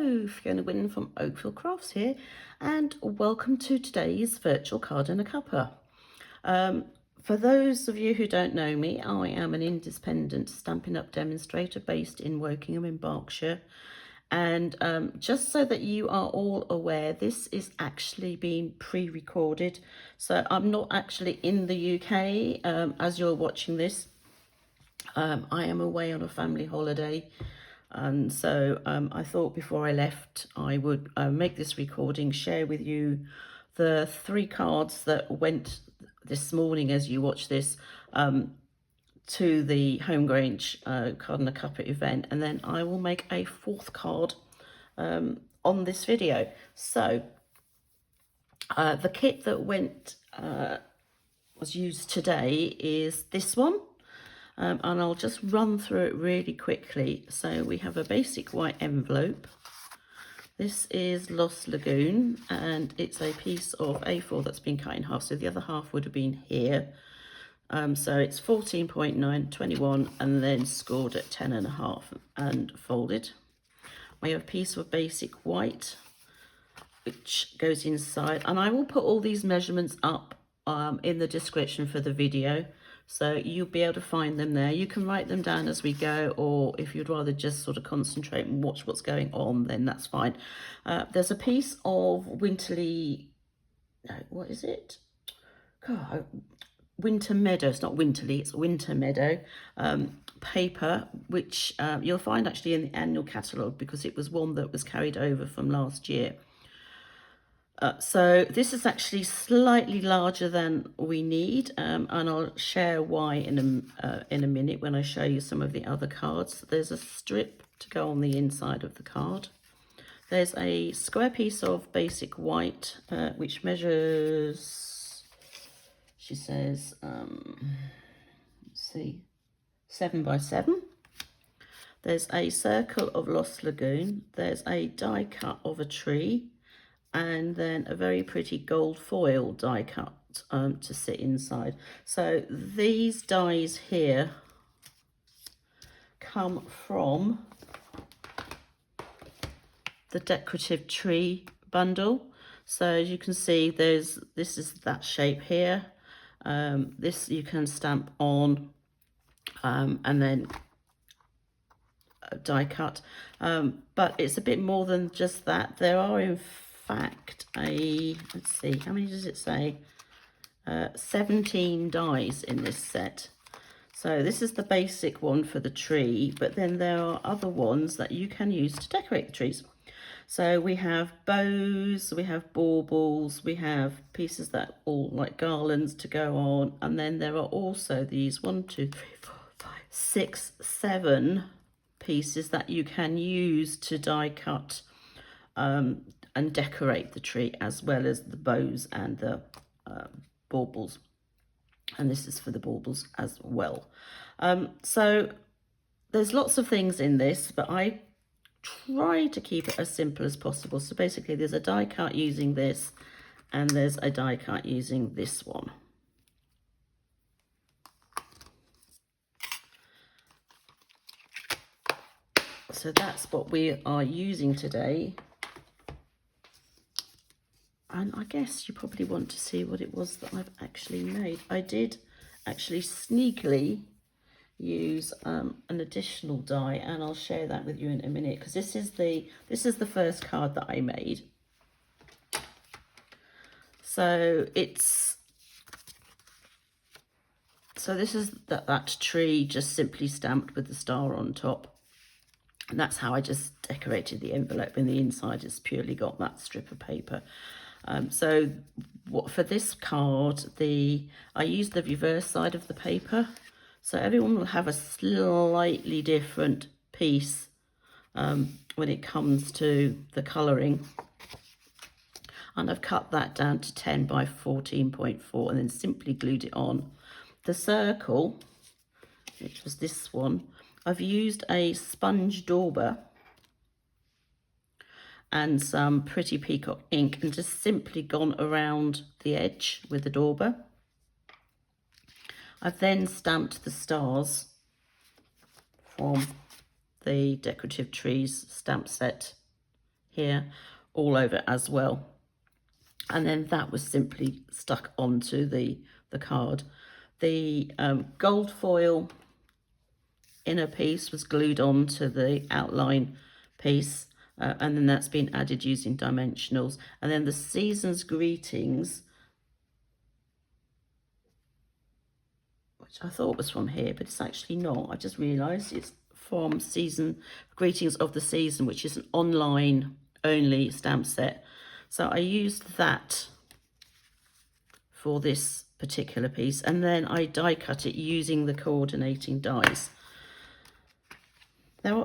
Hello, Fiona Whitten from Oakfieldcrafts here, and welcome to today's virtual Card and a Cuppa. For those of you who don't know me, I am an independent Stampin' Up demonstrator based in Wokingham in Berkshire. And just so that you are all aware, this is actually being pre-recorded. So I'm not actually in the UK as you're watching this. I am away on a family holiday. And so I thought before I left, I would make this recording, share with you the 3 cards that went this morning as you watch this to the Home Grange Card and a Cuppa event. And then I will make a 4th card on this video. So the kit that was used today is this one. And I'll just run through it really quickly. So we have a basic white envelope. This is Lagoon, and it's a piece of A4 that's been cut in half. So the other half would have been here. So it's 14.9, 21, and then scored at 10.5 and folded. We have a piece of basic white, which goes inside. And I will put all these measurements up in the description for the video. So you'll be able to find them there. You can write them down as we go, or if you'd rather just sort of concentrate and watch what's going on, then that's fine. There's a piece of winterly, no, what is it? God, winter meadow. It's not winterly, it's winter meadow paper, which you'll find actually in the annual catalogue because it was one that was carried over from last year. So this is actually slightly larger than we need, and I'll share why in a minute when I show you some of the other cards. There's a strip to go on the inside of the card. There's a square piece of basic white, which measures, she says, let's see, 7 by 7. There's a circle of Lost Lagoon. There's a die cut of a tree. And then a very pretty gold foil die cut to sit inside. So these dies here come from the Decorative Tree bundle. So as you can see, this is that shape here. This you can stamp on and then die cut. But it's a bit more than just that. There are in fact let's see, how many does it say? 17 dies in this set. So this is the basic one for the tree, but then there are other ones that you can use to decorate the trees. So we have bows, we have baubles, we have pieces that all like garlands to go on, and then there are also these 1, 2, 3, 4, 5, 6, 7 pieces that you can use to die cut and decorate the tree, as well as the bows and the baubles. And this is for the baubles as well. So there's lots of things in this, but I try to keep it as simple as possible. So basically there's a die cut using this, and there's a die cut using this one. So that's what we are using today. And I guess you probably want to see what it was that I've actually made. I did actually sneakily use an additional die, and I'll share that with you in a minute, because this is the first card that I made. So this is that tree just simply stamped with the star on top. And that's how I just decorated the envelope, and the inside has purely got that strip of paper. So for this card, I used the reverse side of the paper. So everyone will have a slightly different piece when it comes to the colouring. And I've cut that down to 10 by 14.4 and then simply glued it on. The circle, which was this one, I've used a sponge dauber and some pretty Peacock ink and just simply gone around the edge with the dauber. I've then stamped the stars from the Decorative Trees stamp set here all over as well. And then that was simply stuck onto the card. The gold foil inner piece was glued onto the outline piece, and then that's been added using dimensionals. And then the season's greetings, which I thought was from here, but it's actually not. I just realised it's from Season Greetings of the Season, which is an online only stamp set. So I used that for this particular piece, and then I die cut it using the coordinating dies. There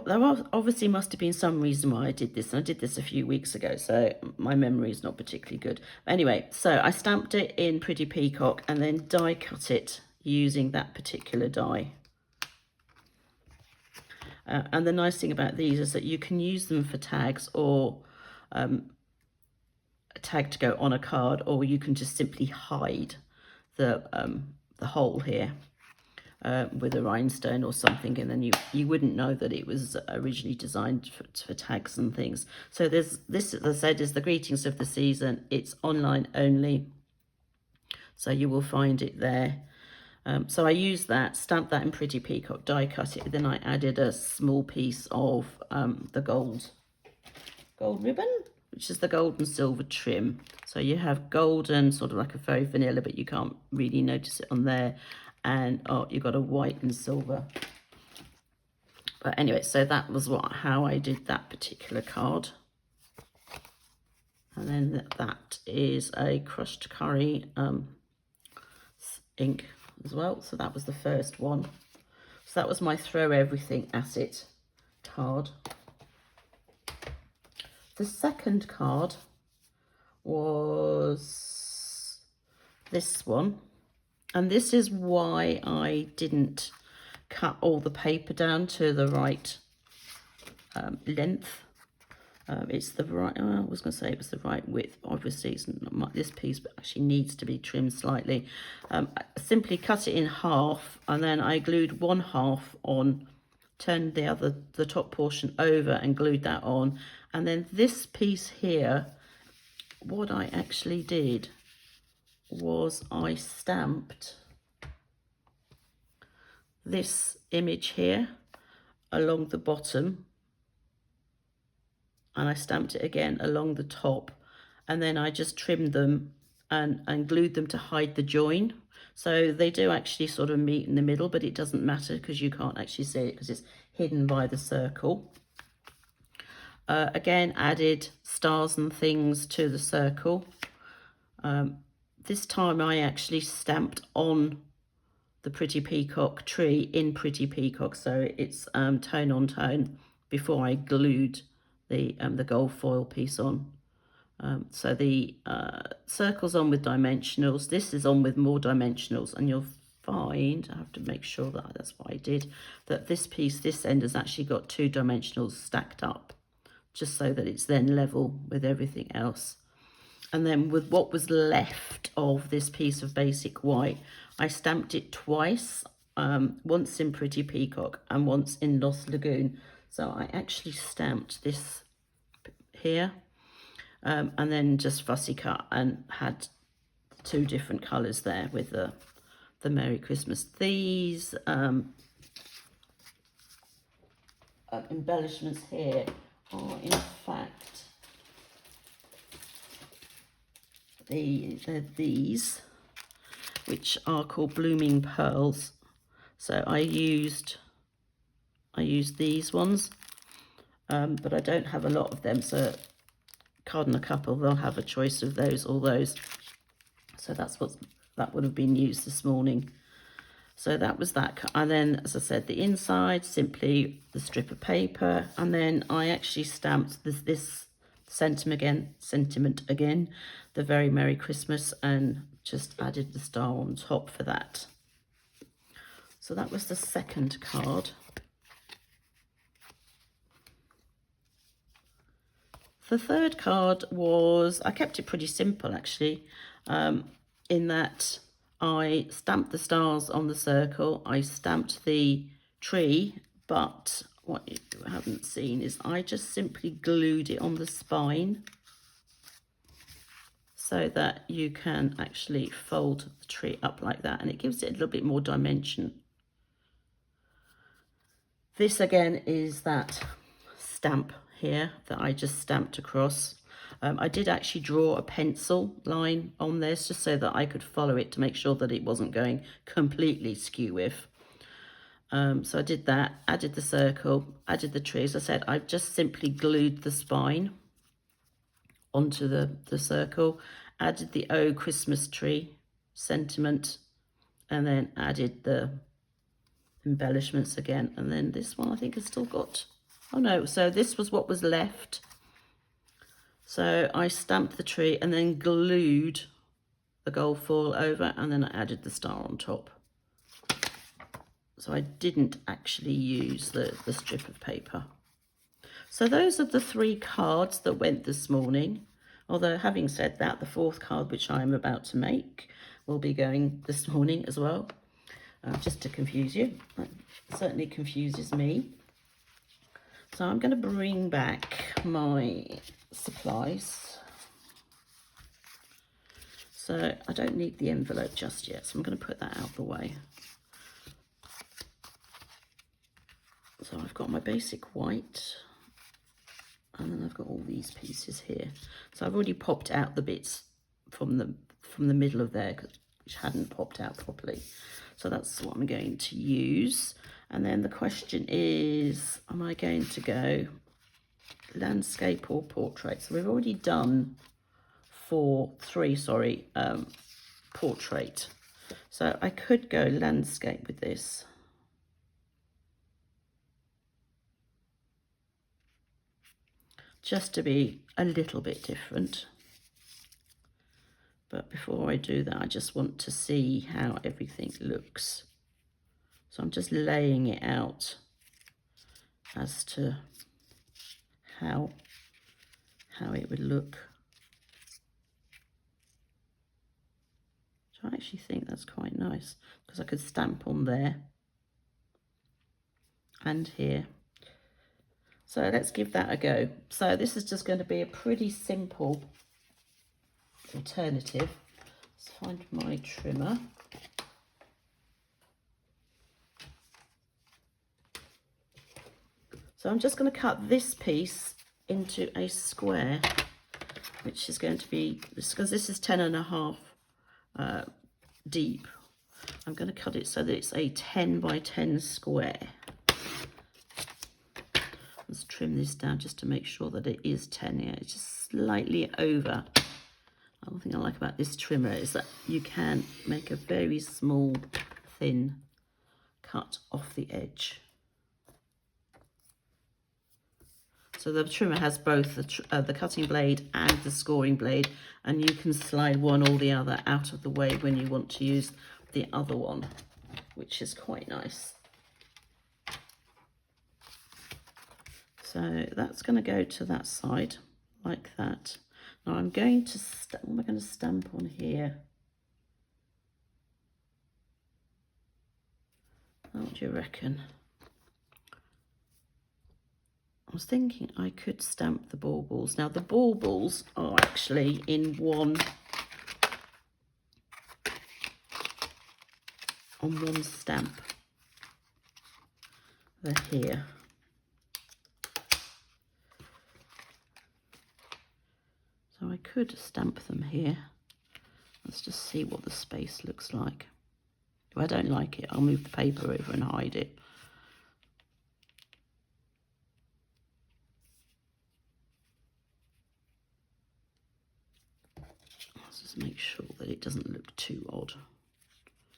obviously must have been some reason why I did this, and I did this a few weeks ago, so my memory is not particularly good. Anyway, so I stamped it in Pretty Peacock and then die cut it using that particular die. And the nice thing about these is that you can use them for tags, or a tag to go on a card, or you can just simply hide the hole here with a rhinestone or something, and then you wouldn't know that it was originally designed for tags and things. So there's this, as I said, is the Greetings of the Season. It's online only, so you will find it there. So I used that, stamped that in Pretty Peacock, die cut it, then I added a small piece of the gold ribbon, which is the gold and silver trim. So you have golden, sort of like a very vanilla, but you can't really notice it on there. And oh, you got a white and silver. But anyway, so that was how I did that particular card. And then that is a crushed curry ink as well. So that was the first one. So that was my throw everything at it card. The second card was this one. And this is why I didn't cut all the paper down to the right length. It's the right, I was going to say it was the right width. Obviously, it's not this piece, but actually needs to be trimmed slightly. I simply cut it in half, and then I glued one half on, turned the top portion over and glued that on. And then this piece here, what I actually did was I stamped this image here along the bottom, and I stamped it again along the top, and then I just trimmed them and glued them to hide the join. So they do actually sort of meet in the middle, but it doesn't matter because you can't actually see it because it's hidden by the circle. Again, added stars and things to the circle. This time I actually stamped on the Pretty Peacock tree in Pretty Peacock, so it's tone on tone before I glued the gold foil piece on. So the circle's on with dimensionals. This is on with more dimensionals, and you'll find, I have to make sure that that's what I did, that this piece, this end has actually got two dimensionals stacked up, just so that it's then level with everything else. And then with what was left of this piece of basic white, I stamped it twice, once in Pretty Peacock and once in Lost Lagoon. So I actually stamped this here, and then just fussy cut and had two different colours there with the Merry Christmas. These embellishments here are in fact these, which are called Blooming Pearls. So I used these ones, but I don't have a lot of them, so Card and a Cuppa, they'll have a choice of those or those. So that would have been used this morning. So that was that. And then, as I said, the inside, simply the strip of paper, and then I actually stamped this sentiment again, the Very Merry Christmas, and just added the star on top for that. So that was the second card. The third card was, I kept it pretty simple actually, in that I stamped the stars on the circle, I stamped the tree, but what you haven't seen is I just simply glued it on the spine so that you can actually fold the tree up like that, and it gives it a little bit more dimension. This again is that stamp here that I just stamped across. I did actually draw a pencil line on this just so that I could follow it to make sure that it wasn't going completely skew with. So I did that, added the circle, added the tree. As I said, I've just simply glued the spine onto the circle, added the Oh Christmas Tree sentiment, and then added the embellishments again. And then this one I think has still got, oh no, so this was what was left. So I stamped the tree and then glued the gold foil over, and then I added the star on top. So I didn't actually use the strip of paper. So those are the 3 cards that went this morning. Although having said that, the 4th card, which I'm about to make, will be going this morning as well. Just to confuse you. That certainly confuses me. So I'm going to bring back my supplies. So I don't need the envelope just yet, so I'm going to put that out of the way. So I've got my basic white, and then I've got all these pieces here. So I've already popped out the bits from the middle of there, which hadn't popped out properly. So that's what I'm going to use. And then the question is, am I going to go landscape or portrait? So we've already done three portrait. So I could go landscape with this. Just to be a little bit different. But before I do that, I just want to see how everything looks. So I'm just laying it out as to how it would look. So I actually think that's quite nice, because I could stamp on there and here. So let's give that a go. So this is just going to be a pretty simple alternative. Let's find my trimmer. So I'm just going to cut this piece into a square, which is going to be, because this is 10.5 deep, I'm going to cut it so that it's a 10 by 10 square. Let's trim this down just to make sure that it is 10 here. It's just slightly over. One thing I like about this trimmer is that you can make a very small, thin cut off the edge. So the trimmer has both the cutting blade and the scoring blade, and you can slide one or the other out of the way when you want to use the other one, which is quite nice. So that's going to go to that side like that. Now I'm going to, what am I going to stamp on here? What do you reckon? I was thinking I could stamp the baubles. Now the baubles are actually in on one stamp. They're here. So I could stamp them here. Let's just see what the space looks like. If I don't like it, I'll move the paper over and hide it. Let's just make sure that it doesn't look too odd,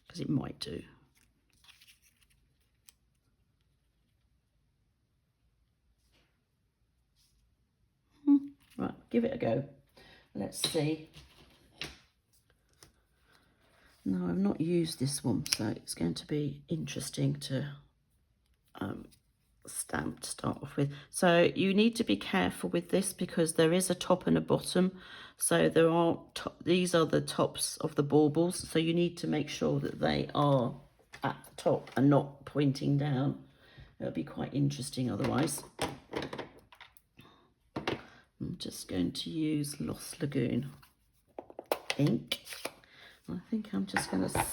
because it might do. Right, give it a go. Let's see. No, I've not used this one, so it's going to be interesting to stamp to start off with. So you need to be careful with this, because there is a top and a bottom. So there are these are the tops of the baubles, so you need to make sure that they are at the top and not pointing down. It'll be quite interesting otherwise. I'm just going to use Lost Lagoon ink. I think I'm just going to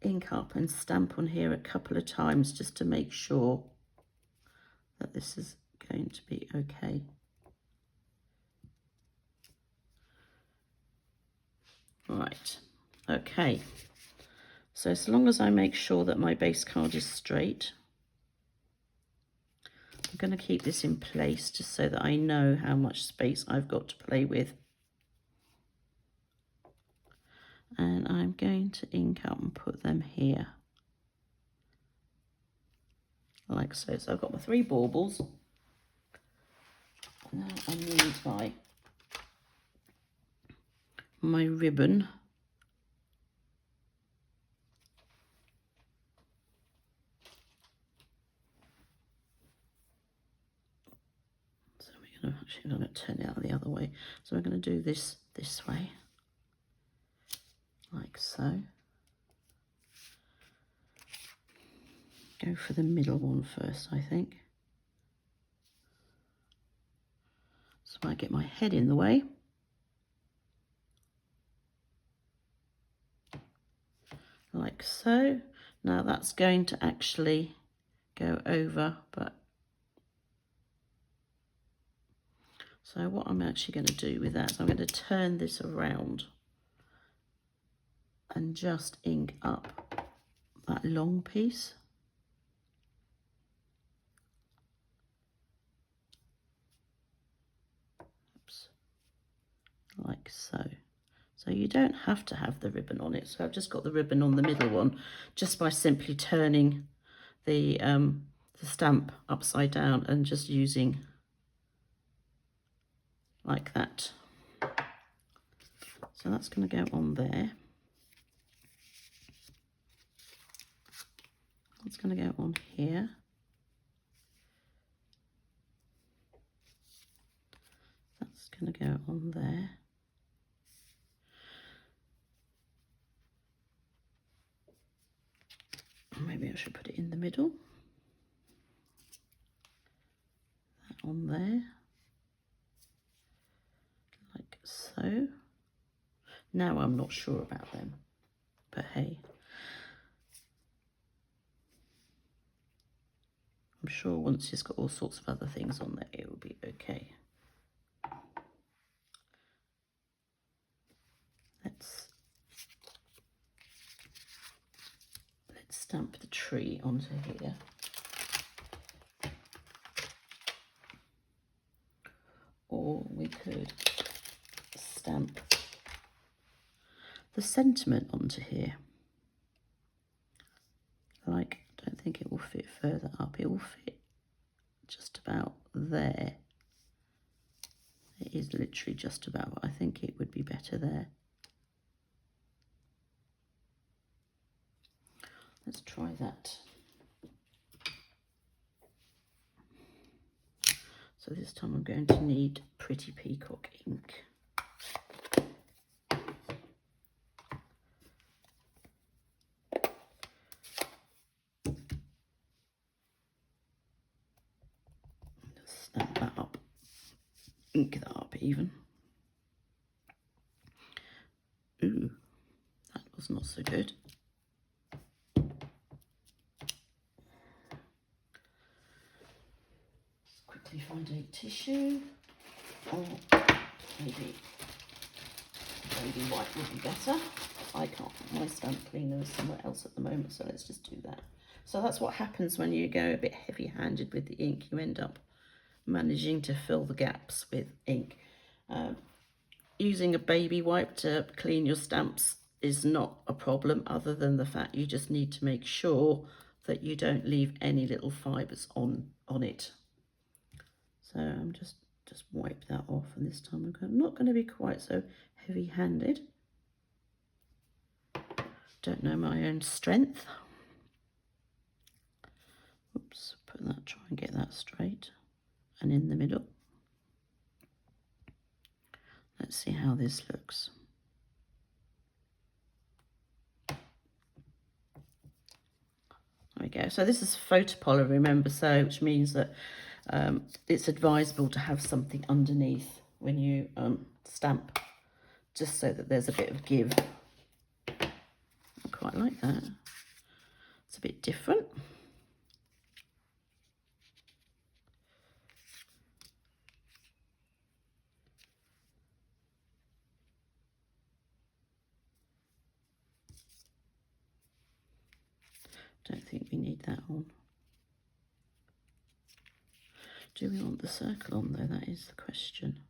ink up and stamp on here a couple of times just to make sure that this is going to be okay. Right, okay. So as long as I make sure that my base card is straight, I'm going to keep this in place just so that I know how much space I've got to play with. And I'm going to ink up and put them here. Like so. So I've got my 3 baubles. Now I need my ribbon. So we're going to turn it out the other way. So we're going to do this way. Like so. Go for the middle one first, I think. So I get my head in the way. Like so. Now that's going to actually go over, but so what I'm actually going to do with that is I'm going to turn this around and just ink up that long piece. Oops. Like so. So you don't have to have the ribbon on it. So I've just got the ribbon on the middle one just by simply turning the stamp upside down and just using like that. So that's going to go on there. It's going to go on here. That's going to go on there. Maybe I should put it in the middle. That on there. Like so. Now I'm not sure about them, but hey. I'm sure once it's got all sorts of other things on there, it will be okay. Let's stamp the tree onto here. Or we could stamp the sentiment onto here. Like, I don't think it will fit further up. It will fit just about there. It is literally just about, but I think it would be better there. Let's try that. So this time I'm going to need Pretty Peacock ink. Stamp that up, ink that up even. Ooh, that was not so good. Let's quickly find a tissue, or maybe baby white would be better. I can't, my stamp cleaner is somewhere else at the moment, so let's just do that. So that's what happens when you go a bit heavy-handed with the ink. You end up managing to fill the gaps with ink. Using a baby wipe to clean your stamps is not a problem, other than the fact you just need to make sure that you don't leave any little fibres on it. So I'm just wipe that off, and this time I'm not going to be quite so heavy-handed. Don't know my own strength. Oops, put that, try and get that straight and in the middle. Let's see how this looks. There we go. So this is photopolymer, remember, so which means that it's advisable to have something underneath when you stamp, just so that there's a bit of give. I quite like that. It's a bit different. Don't think we need that on. Do we want the circle on though? That is the question.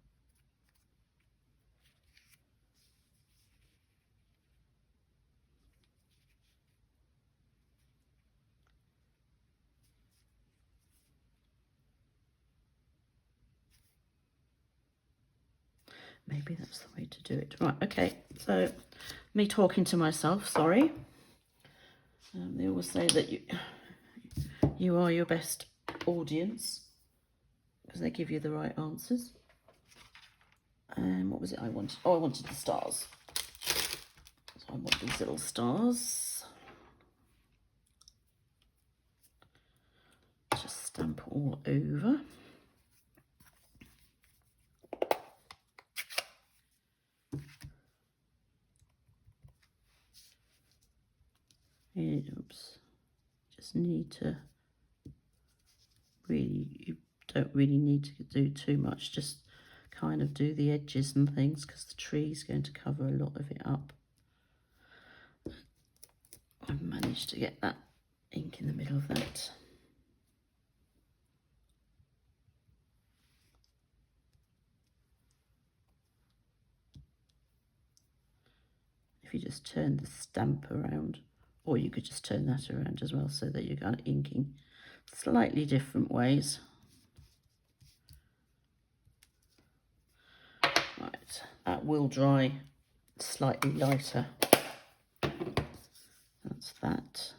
Maybe that's the way to do it. Right, okay, so me talking to myself, sorry. They always say that you are your best audience because they give you the right answers. And what was it I wanted? Oh, I wanted the stars. So I want these little stars. Just stamp all over. Oops. Just need to you don't really need to do too much, just kind of do the edges and things because the tree's going to cover a lot of it up. I've managed to get that ink in the middle of that. If you just turn the stamp around, or you could just turn that around as well so that you're kind of inking slightly different ways. Right, that will dry slightly lighter. That's that.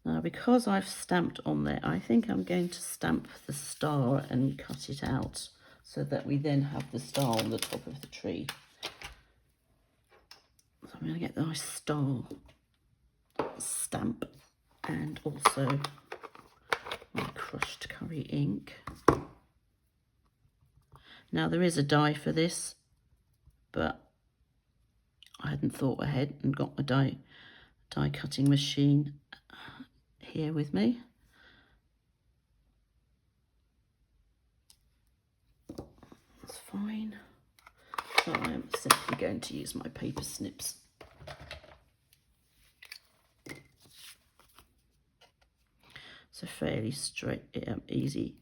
Now, because I've stamped on there, I think I'm going to stamp the star and cut it out so that we then have the star on the top of the tree. So I'm going to get the nice star stamp and also my crushed curry ink. Now, there is a die for this, but I hadn't thought ahead and got my die cutting machine here with me. That's fine. So I am simply going to use my paper snips. It's a fairly straight, easy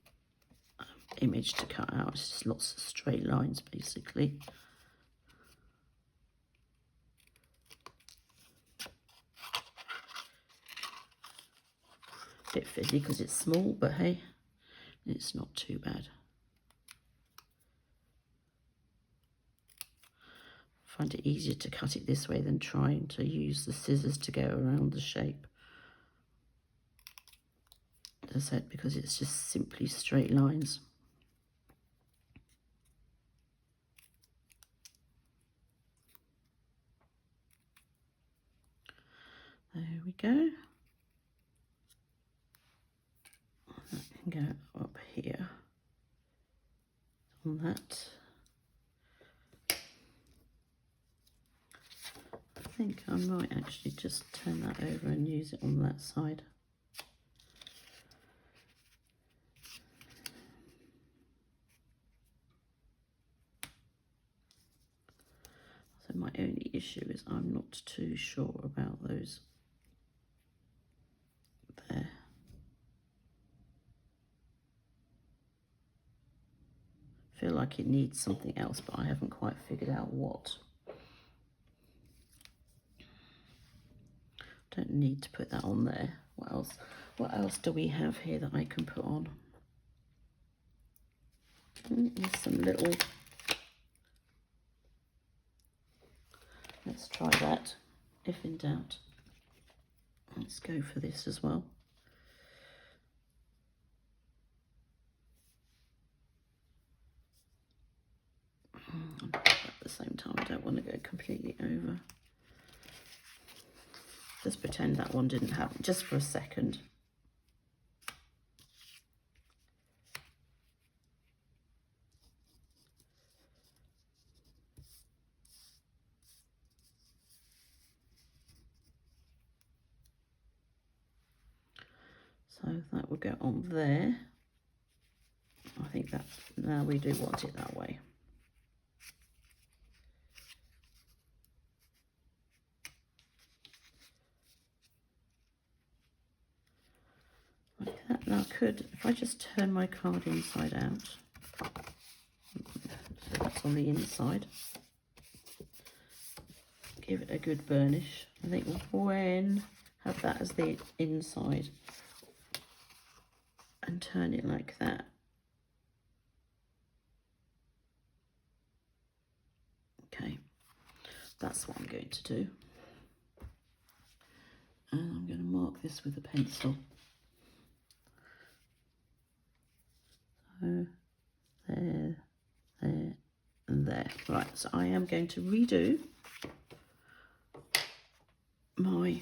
image to cut out. It's just lots of straight lines, basically. A bit fizzy because it's small, but hey, it's not too bad. I find it easier to cut it this way than trying to use the scissors to go around the shape. As I said, because it's just simply straight lines. There we go. That can go up here on that. I think I might actually just turn that over and use it on that side. So my only issue is I'm not too sure about those there. I feel like it needs something else, but I haven't quite figured out what. Don't need to put that on there. What else? What else do we have here that I can put on? There's some little. Let's try that. If in doubt, let's go for this as well. At the same time, I don't want to go completely over. Just pretend that one didn't happen, just for a second. So that will go on there. I think that's, now we do want it that way. Like that. Now I could, if I just turn my card inside out, so that's on the inside, give it a good burnish. I think when, have that as the inside and turn it like that. Okay, that's what I'm going to do. And I'm going to mark this with a pencil. So there, there, and there. Right, so I am going to redo my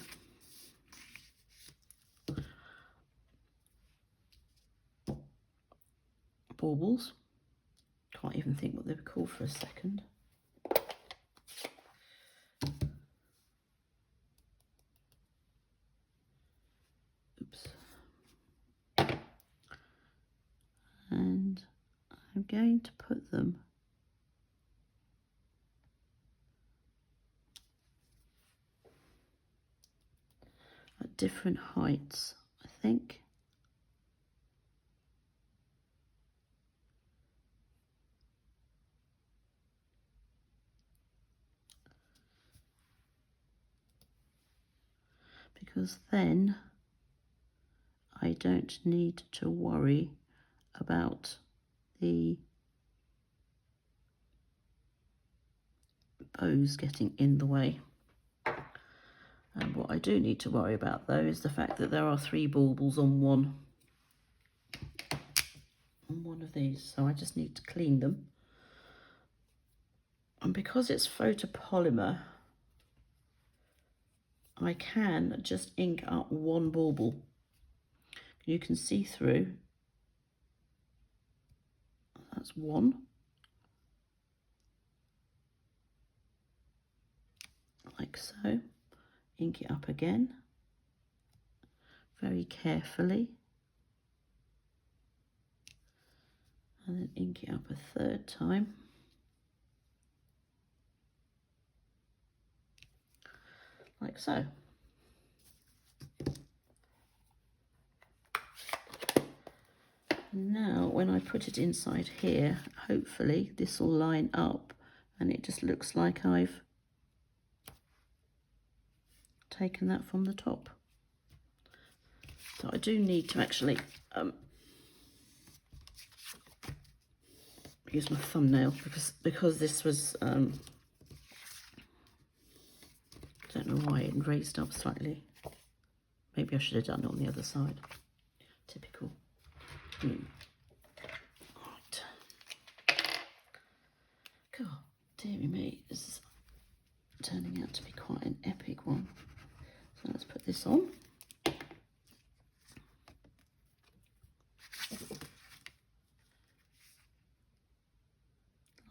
baubles. Can't even think what they were called for a second. Oops. And I'm going to put them at different heights, I think. Because then I don't need to worry about the bows getting in the way. And what I do need to worry about though is the fact that there are 3 baubles on one of these, so I just need to clean them. And because it's photopolymer, I can just ink up one bauble. You can see through. That's one. Like so. Ink it up again. Very carefully. And then ink it up a 3rd time. Like so. Now when I put it inside here, hopefully this will line up and it just looks like I've taken that from the top. So I do need to actually use my thumbnail because this was don't know why it raised up slightly. Maybe I should have done it on the other side. Typical. Right. God, dearie me, this is turning out to be quite an epic one. So let's put this on.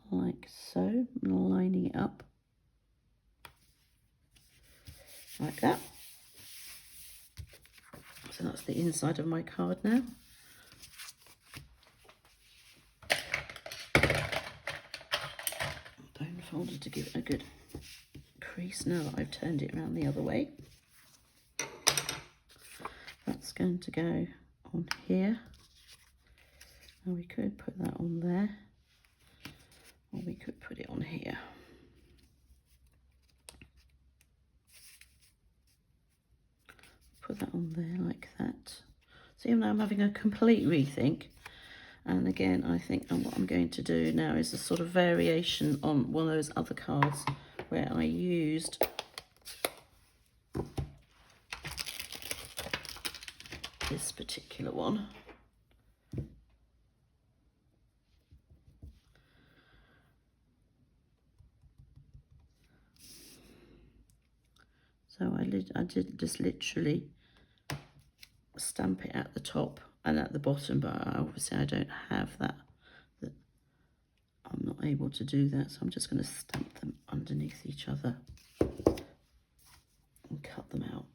Like so, I'm lining it up. Like that. So that's the inside of my card now. Bone folder to give it a good crease now that I've turned it around the other way. That's going to go on here. And we could put that on there. Or we could put it on here. Put that on there like that. So even though I'm having a complete rethink, and again I think what I'm going to do now is a sort of variation on one of those other cards where I used this particular one. So I did just literally stamp it at the top and at the bottom, but obviously I don't have that. I'm not able to do that, so I'm just going to stamp them underneath each other and cut them out.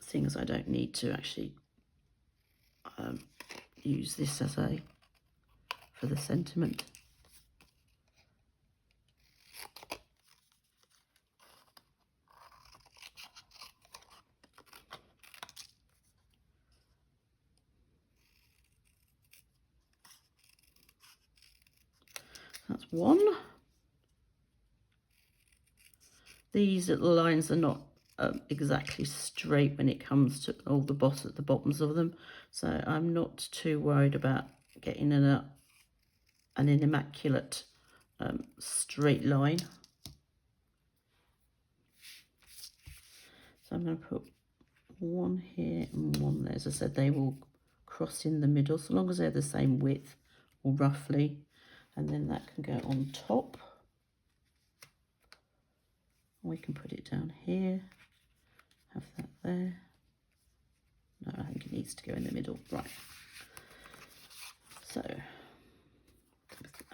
Seeing as I don't need to actually use this as for the sentiment. That's one. These little lines are not exactly straight when it comes to all the bottoms of them, so I'm not too worried about getting an immaculate straight line. So I'm going to put one here and one there. As I said, they will cross in the middle, so long as they're the same width or roughly, and then that can go on top. We can put it down here, have that there. No, I think it needs to go in the middle. Right. So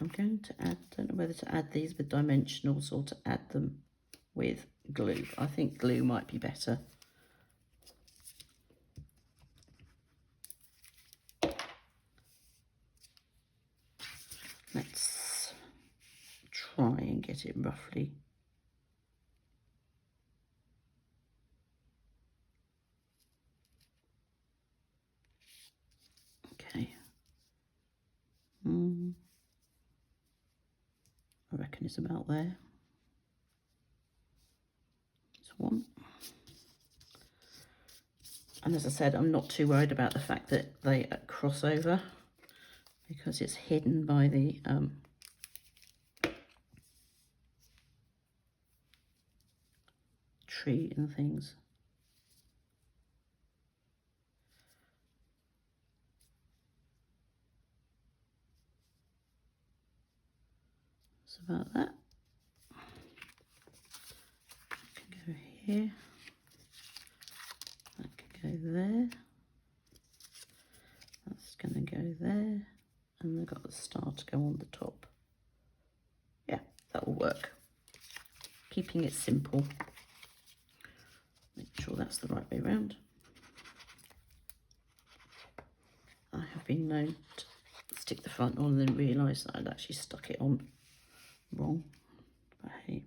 I'm going to add, don't know whether to add these with dimensionals or to add them with glue. I think glue might be better. Let's try and get it roughly. Okay. I reckon it's about there. It's one. And as I said, I'm not too worried about the fact that they cross over, because it's hidden by the tree and things. It's about that. That can go here. That can go there. That's going to go there. And they've got the star to go on the top. Yeah, that will work. Keeping it simple. Make sure that's the right way around. I have been known to stick the front on and then realise that I'd actually stuck it on wrong. But hey.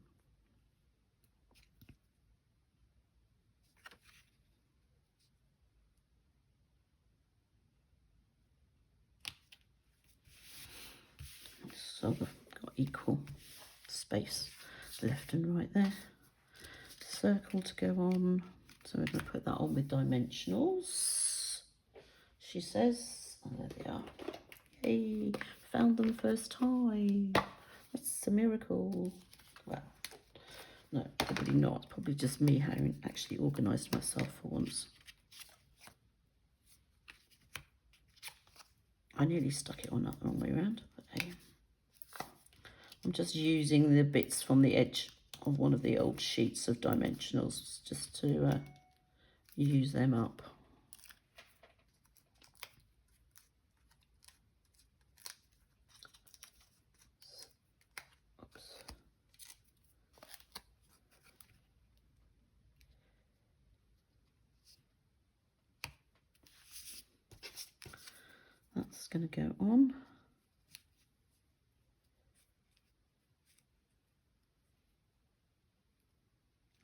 So we've got equal space left and right there. Circle to go on. So we're going to put that on with dimensionals, she says. And there they are. Yay, found them first time. That's a miracle. Well, no, probably not. Probably just me having actually organised myself for once. I nearly stuck it on that the wrong way around, but hey. I'm just using the bits from the edge of one of the old sheets of dimensionals just to use them up. Oops. That's going to go on.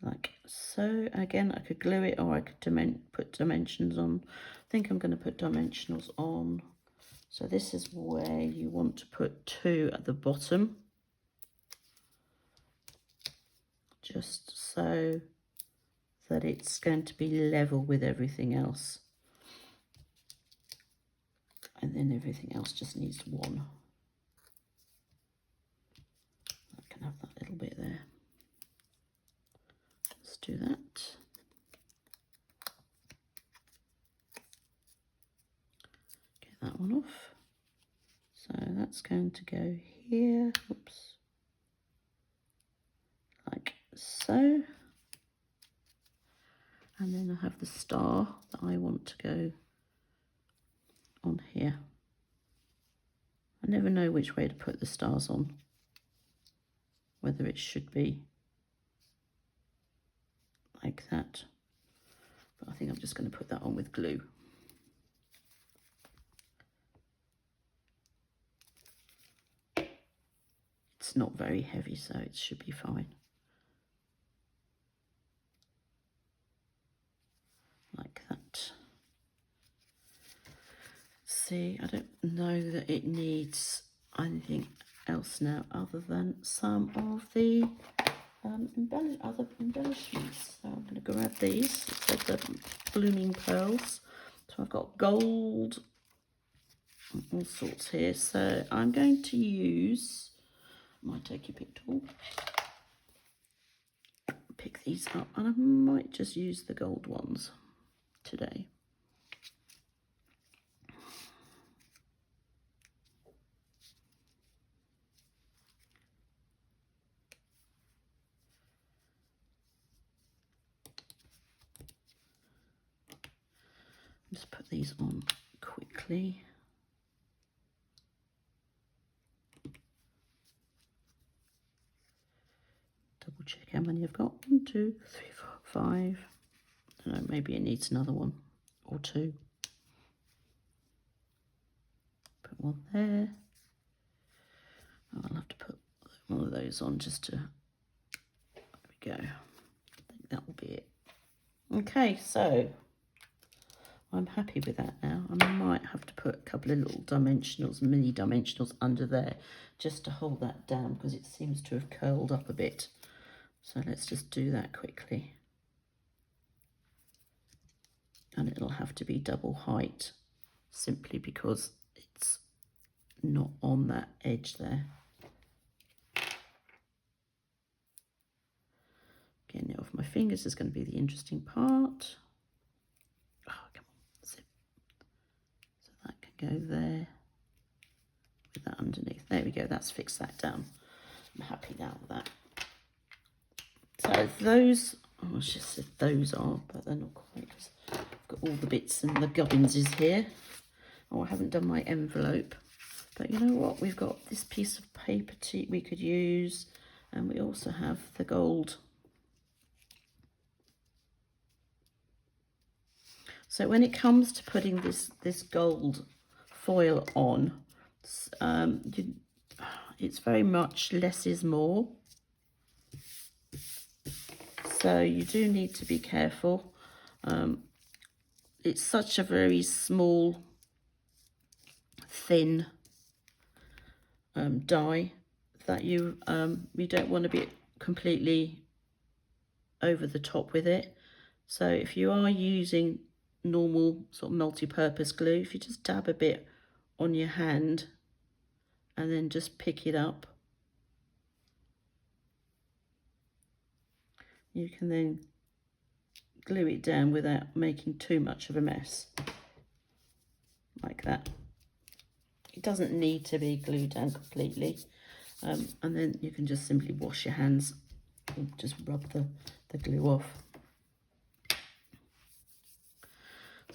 Like so. Again, I could glue it or I could put dimensions on. I think I'm going to put dimensionals on. So this is where you want to put 2 at the bottom. Just so that it's going to be level with everything else. And then everything else just needs 1. I can have that little bit there. Let's do that. Get that one off. So that's going to go here. Oops. so. And then I have the star that I want to go on here. I never know which way to put the stars on, whether it should be like that, but I think I'm just going to put that on with glue. It's not very heavy, so it should be fine. Like that. See, I don't know that it needs anything else now other than some of the other embellishments. So I'm going to grab these. It's the blooming pearls. So I've got gold and all sorts here. So I'm going to use my Take Your Pick tool. Pick these up, and I might just use the gold ones today. Just put these on quickly. Double check how many I've got. 1, 2, 3, 4, 5. I don't know, maybe it needs another one or two. Put one there. I'll have to put one of those on just to, there we go. I think that will be it. Okay, so I'm happy with that now. I might have to put a couple of little dimensionals, mini dimensionals under there just to hold that down because it seems to have curled up a bit. So let's just do that quickly. And it'll have to be double height simply because it's not on that edge there. Getting it off my fingers is going to be the interesting part. Oh, come on, zip. So that can go there with that underneath. There we go, that's fixed that down. I'm happy now with that. So those, oh, I just said those are, but they're not quite because I've got all the bits and the gubbinses here. Oh, I haven't done my envelope. But you know what? We've got this piece of paper we could use, and we also have the gold. So when it comes to putting this gold foil on, it's very much less is more. So you do need to be careful. It's such a very small, thin die that you don't want to be completely over the top with it. So if you are using normal sort of multi-purpose glue, if you just dab a bit on your hand and then just pick it up, you can then glue it down without making too much of a mess, like that. It doesn't need to be glued down completely, and then you can just simply wash your hands and just rub the glue off.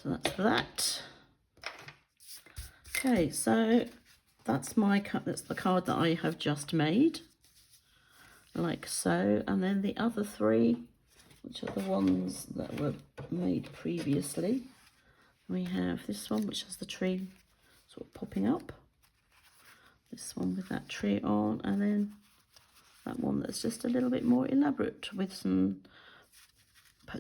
So that's that. Okay, so that's the card that I have just made, like so. And then the other three, which are the ones that were made previously. We have this one, which has the tree sort of popping up. This one with that tree on, and then that one that's just a little bit more elaborate with some,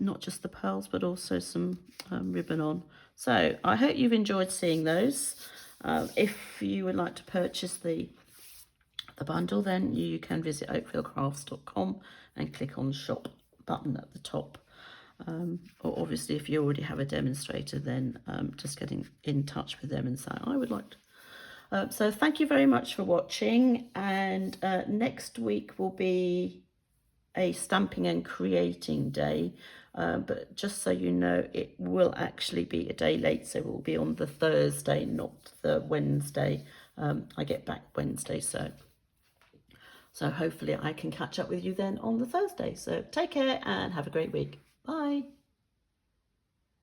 not just the pearls, but also some ribbon on. So I hope you've enjoyed seeing those. If you would like to purchase the bundle, then you can visit oakfieldcrafts.com and click on shop button at the top. Or obviously if you already have a demonstrator, then just getting in touch with them and say, I would like to. So thank you very much for watching, and next week will be a stamping and creating day, but just so you know, it will actually be a day late, so it will be on the Thursday, not the Wednesday. I get back Wednesday, so So hopefully I can catch up with you then on the Thursday. So take care and have a great week. Bye.